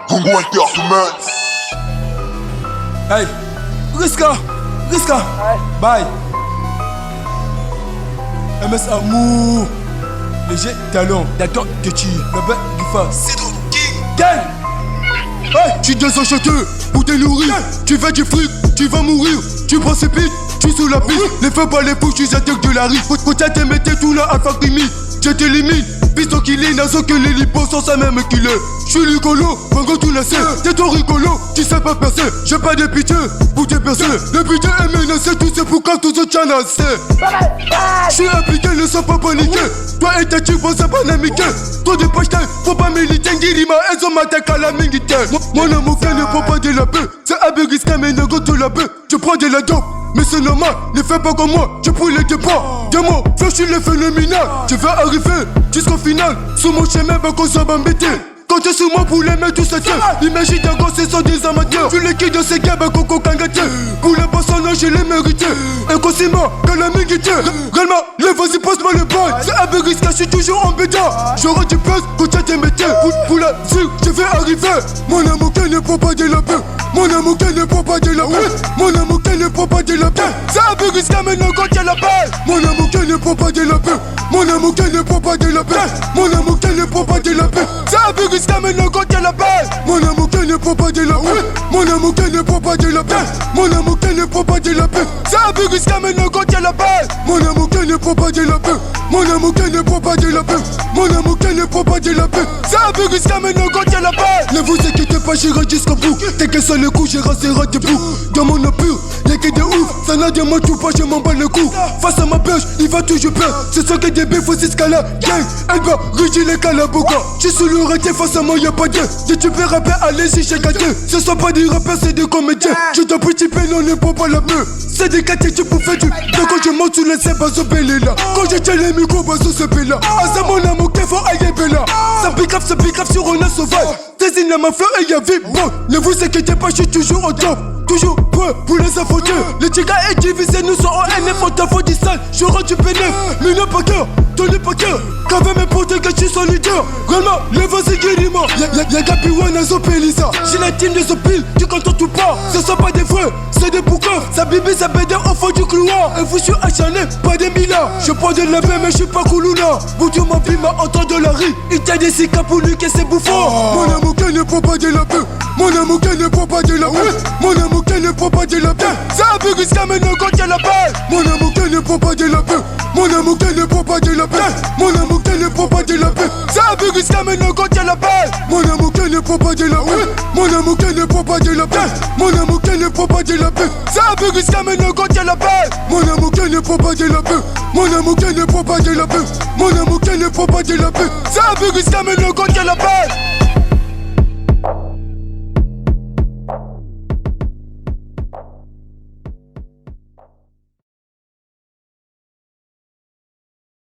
Congo Entertainment. Hey, Riska, bye. MS Amour, léger talent, d'accord de chi, la bête du fa, c'est donc King Gang. Hey, tu désenchanté pour te nourrir, tu veux du fric, tu vas mourir, tu précipites, tu sous la piste, les feux pas les bouches, tu attaques de la rue, peut-être te mettre tout là à Fakrimi, je t'élimine. Piston qu'il est, n'a que les lipos sans sa même qu'il est. J'suis rigolo, Vango tout la scène. T'es trop rigolo, tu sais pas percer. J'ai pas de pitié pour te percer. Le pitié est menacé, tu sais pourquoi tout ce tient à c'est. J'suis impliqué, ne sois pas paniqué. Toi et ta type, on s'est pas namiqué. Toi des poches, faut pas militer. Ngirima, elles ont m'attaqué à la mingité. Mon amour, ne prend pas de la paix. C'est abérisqué, mais ne goûte la paix. Je prends de la dope. Mais c'est normal, ne fais pas comme moi, je brûle les débats. Diamant, fais chier le phénoménal. Tu vas arriver jusqu'au final. Sur mon chemin, bah qu'on s'en va m'embêter. Comptez sur moi pour les mettre tous à terre. Imagine d'un gros, ce sont des amateurs. Tu les quittes de ces gars, bah coco kangaté. Pour les personnages, je les mérité. Inconsciemment, que la mingité. Réellement, le vas-y, passe-moi le bail. C'est abérisque, je suis toujours en bêta. J'aurai du buzz, quand tu métier. Pour la zig, je vais arriver. Mon amour qui ne prend pas de la paix. Mon amour qui ne prend pas de la paix. Mon amour qui ne prend pas de la paix. C'est abérisque, maintenant quand tu la balle. Mon amour qui ne prend pas de la paix. Mon amour qui ne prend pas de la paix. Mon amour qui ne prend pas de la paix. C'est abérisque, maintenant quand tu la balle. Mon amour qui ne prend pas de la paix. Mon amour qui ne prend pas de la paix. Mon amour qui ne prend pas de la paix. C'est abérisque, maintenant quand tu la balle. Mon amour qui ne prend pas de la paix. Mon amour qui ne prend pas de la paix. Mon amour qui ne prend pas de la paix. C'est abérisque, maintenant quand tu la balle. Ne vous inquiétez pas, j'irai jusqu'au bout. T'es que sur le coup, je resterai debout. Dans mon empire, les quais de ouf. Ça n'a de moi tout pas, je m'en bats le cou. Face à ma pêche, il va toujours perdre. Ce sont que des bifs, faut s'escaler. Gang, elle va riger les calaboga. J'suis sous le raté, face à moi y'a pas de. Si tu peux rapper, allez-y, j'ai gâté. Ce sont pas des rappeurs, c'est des comédiens. Je dois participer, non, ne prends pas la main. C'est des quartiers, tu peux faire du. Donc quand je monte sous les seins, bazo belé là. Quand je tiens les micros, bazo se là. Ah, c'est mon amour qu'il faut aïe bella. Ça pick up sur un as sauvage. Désigne ma fleur et y'a vie. Bon, ne vous inquiétez pas, j'suis toujours au top. Toujours prêt pour les affronter. Le tigre est divisé, nous sommes en NF, on t'envoie du sale. J'aurai du bénéf, mais n'a pas cœur, Tony pas cœur. Qu'avec mes potes, que je suis solitaire. Réellement, le vas-y guériment. Y'a Gapiwan à Zopelisa. J'ai la team de Zopil, tu comptes tout pas. Ce sont pas des vrais, c'est des bouquins. Sa bibi, sa bédé au fond du couloir. Et vous, je suis acharné, pas des milliards. Je prends de la paix, mais je suis pas Koulouna. Boutou ma vie m'a entendu de la rue. Il t'a des cicatrices pour lui, que c'est bouffon. Mon amour qui ne prend pas de la paix. Mon amour qui ne prend pas de la paix. Mon amour qui ne prend pas de la paix. C'est un peu risqué maintenant quand y'a la balle. Mon amour qui ne prend pas de la paix. Mon amour qui ne prend pas de la paix. Mon amour qui ne prend pas de la paix. C'est un peu risqué maintenant quand y'a la balle. Mon amour qui ne prend pas de la paix. Mon amour qui ne prend pas de la paix. Mon amour qui ne prend pas de la paix. C'est un peu risqué maintenant quand y'a la balle. Mon amour qui ne prend pas de la paix. Mon amour qui ne prend pas de la paix. Mon amour qui ne prend pas de la paix. C'est un peu risqué maintenant quand y'a la balle.